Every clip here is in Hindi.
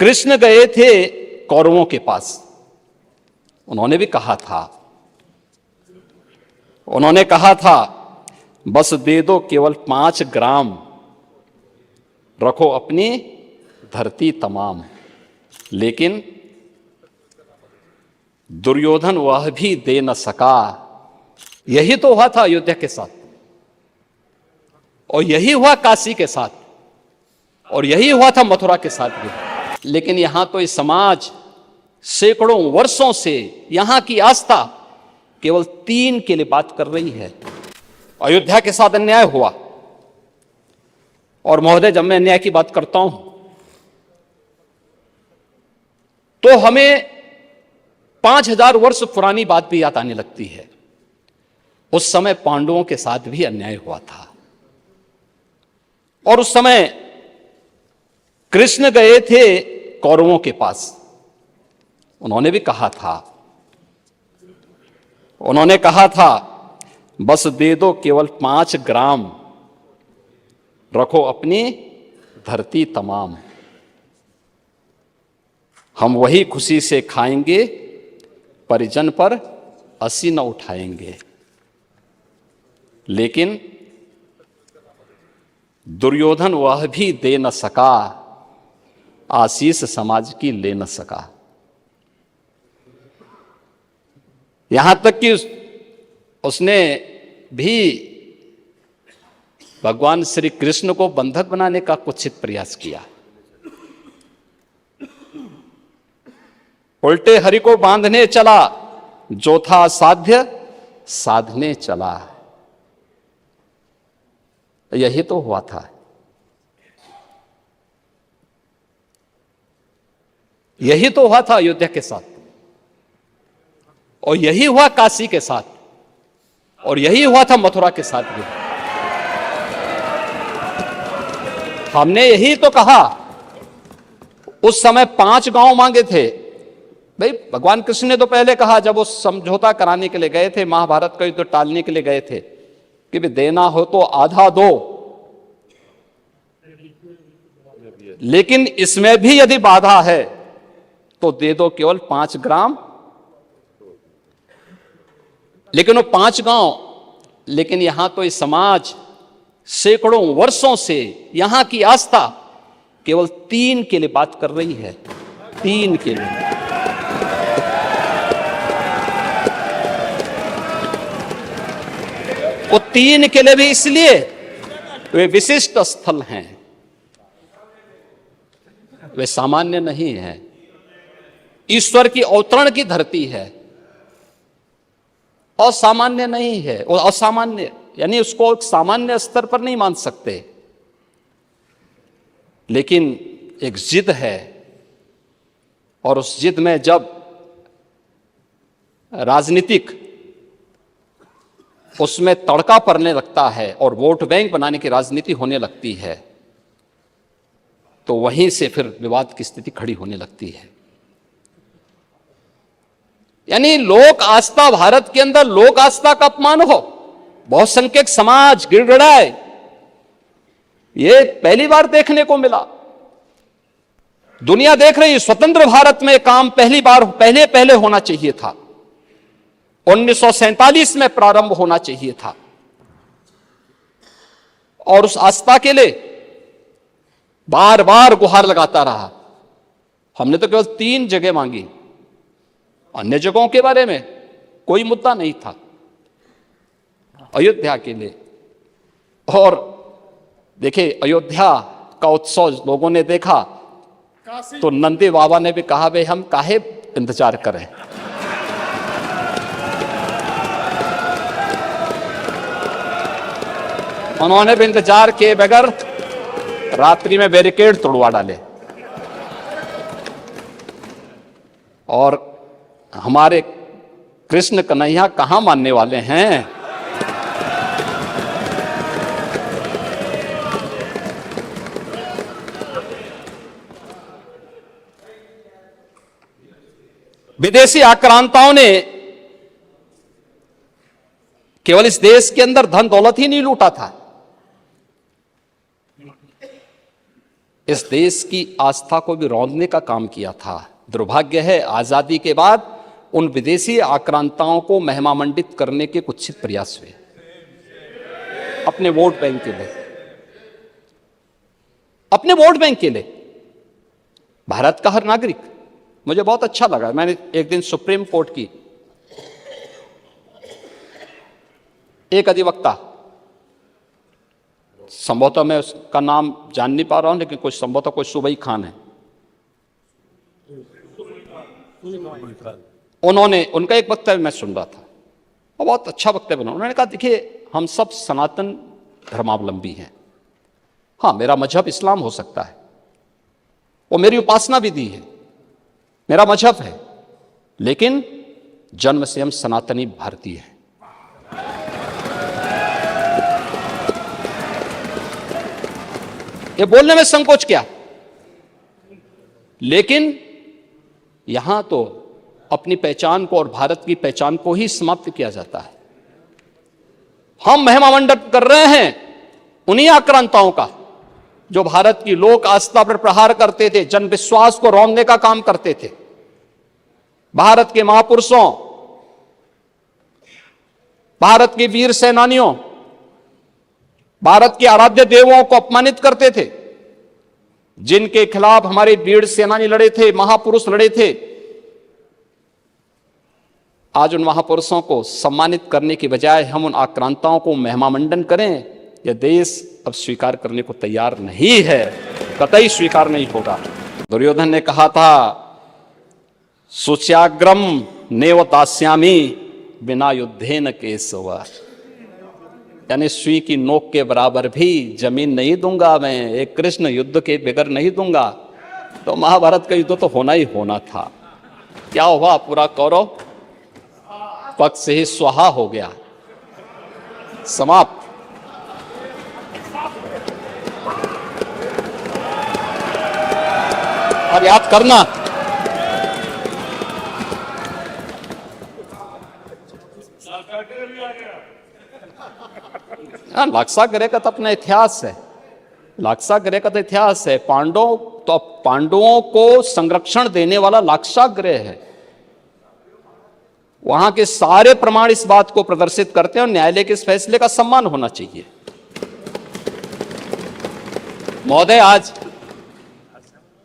कृष्ण गए थे कौरवों के पास। उन्होंने भी कहा था बस दे दो केवल 5 ग्राम, रखो अपनी धरती तमाम। लेकिन दुर्योधन वह भी दे न सका। यही तो हुआ था अयोध्या के साथ, और यही हुआ काशी के साथ, और यही हुआ था मथुरा के साथ भी। लेकिन यहां तो इस समाज सैकड़ों वर्षों से यहां की आस्था केवल 3 के लिए बात कर रही है। अयोध्या के साथ अन्याय हुआ, और महोदय जब मैं अन्याय की बात करता हूं तो हमें 5000 वर्ष पुरानी बात भी याद आने लगती है। उस समय पांडवों के साथ भी अन्याय हुआ था, और उस समय कृष्ण गए थे कौरवों के पास। उन्होंने भी कहा था बस दे दो केवल 5 ग्राम, रखो अपनी धरती तमाम। हम वही खुशी से खाएंगे, परिजन पर हंसी न उठाएंगे। लेकिन दुर्योधन वह भी दे न सका, आशीष समाज की ले न सका। यहां तक कि उसने भी भगवान श्री कृष्ण को बंधक बनाने का कुत्सित प्रयास किया। उल्टे हरि को बांधने चला, जो था साध्य साधने चला। यही तो हुआ था। यही तो हुआ था अयोध्या के साथ, और यही हुआ काशी के साथ, और यही हुआ था मथुरा के साथ भी। हमने यही तो कहा। उस समय 5 गांव मांगे थे। भाई भगवान कृष्ण ने तो पहले कहा, जब वो समझौता कराने के लिए गए थे, महाभारत का युद्ध टालने के लिए गए थे, कि भी देना हो तो आधा दो, लेकिन इसमें भी यदि बाधा है तो दे दो केवल 5 ग्राम। लेकिन वो 5 गांव, लेकिन यहां तो इस समाज सैकड़ों वर्षों से यहां की आस्था केवल 3 के लिए बात कर रही है। 3 के लिए। वो 3 के लिए भी इसलिए वे विशिष्ट स्थल हैं, वे सामान्य नहीं है। ईश्वर की अवतरण की धरती है, असामान्य नहीं है। और असामान्य यानी उसको सामान्य स्तर पर नहीं मान सकते, लेकिन एक जिद है, और उस जिद में जब राजनीतिक उसमें तड़का पड़ने लगता है और वोट बैंक बनाने की राजनीति होने लगती है, तो वहीं से फिर विवाद की स्थिति खड़ी होने लगती है। यानी लोक आस्था, भारत के अंदर लोक आस्था का अपमान हो, बहुसंख्यक समाज गिड़गिड़ाए, ये पहली बार देखने को मिला। दुनिया देख रही, स्वतंत्र भारत में काम पहले होना चाहिए था। 1947 में प्रारंभ होना चाहिए था, और उस आस्था के लिए बार बार गुहार लगाता रहा। हमने तो केवल 3 जगह मांगी, अन्य जगहों के बारे में कोई मुद्दा नहीं था। अयोध्या के लिए, और देखिए अयोध्या का उत्सव लोगों ने देखा तो नंदी बाबा ने भी कहा, भाई हम काहे इंतजार करें। उन्होंने भी इंतजार किए बगैर रात्रि में बैरिकेड तोड़वा डाले, और हमारे कृष्ण कन्हैया कहां मानने वाले हैं। विदेशी आक्रांताओं ने केवल इस देश के अंदर धन दौलत ही नहीं लूटा था, इस देश की आस्था को भी रौंदने का काम किया था। दुर्भाग्य है आजादी के बाद उन विदेशी आक्रांताओं को महिमामंडित करने के कुत्सित प्रयास हुए अपने वोट बैंक के लिए, अपने वोट बैंक के लिए। भारत का हर नागरिक, मुझे बहुत अच्छा लगा, मैंने एक दिन सुप्रीम कोर्ट की एक अधिवक्ता, संभवतः मैं उसका नाम जान नहीं पा रहा हूं, लेकिन कुछ संभवतः कोई सुबई खान है, उन्होंने उनका एक वक्तव्य मैं सुन रहा था और बहुत अच्छा वक्तव्य बना। उन्होंने कहा देखिए हम सब सनातन धर्मावलंबी हैं, हाँ मेरा मजहब इस्लाम हो सकता है, वो मेरी उपासना विधि है, मेरा मजहब है, लेकिन जन्म से हम सनातनी भारतीय हैं। ये बोलने में संकोच क्या, लेकिन यहां तो अपनी पहचान को और भारत की पहचान को ही समाप्त किया जाता है। हम महिमामंडन कर रहे हैं उन्हीं आक्रांताओं का जो भारत की लोक आस्था पर प्रहार करते थे, जन विश्वास को रौंदने का काम करते थे, भारत के महापुरुषों, भारत के वीर सेनानियों, भारत के आराध्य देवों को अपमानित करते थे, जिनके खिलाफ हमारे वीर सेनानी लड़े थे, महापुरुष लड़े थे। आज उन महापुरुषों को सम्मानित करने की बजाय हम उन आक्रांताओं को महिमामंडन करें, यह देश अब स्वीकार करने को तैयार नहीं है, कतई स्वीकार नहीं होगा। दुर्योधन ने कहा था सुच्याग्रम नेव दास्यामि बिना युद्धेन केशव, यानी सुई की नोक के बराबर भी जमीन नहीं दूंगा मैं, एक कृष्ण युद्ध के बगैर नहीं दूंगा। तो महाभारत का युद्ध तो होना ही होना था। क्या हुआ, पूरा कौरव पक्ष से ही स्वाहा हो गया, समाप्त। और याद करना लाक्षागृह का तो अपना इतिहास है, लाक्षागृह का तो इतिहास है। पांडवों को संरक्षण देने वाला लाक्षागृह है। वहां के सारे प्रमाण इस बात को प्रदर्शित करते हैं और न्यायालय के इस फैसले का सम्मान होना चाहिए। महोदय, आज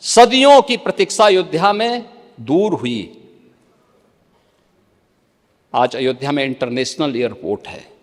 सदियों की प्रतीक्षा अयोध्या में दूर हुई। आज अयोध्या में इंटरनेशनल एयरपोर्ट है।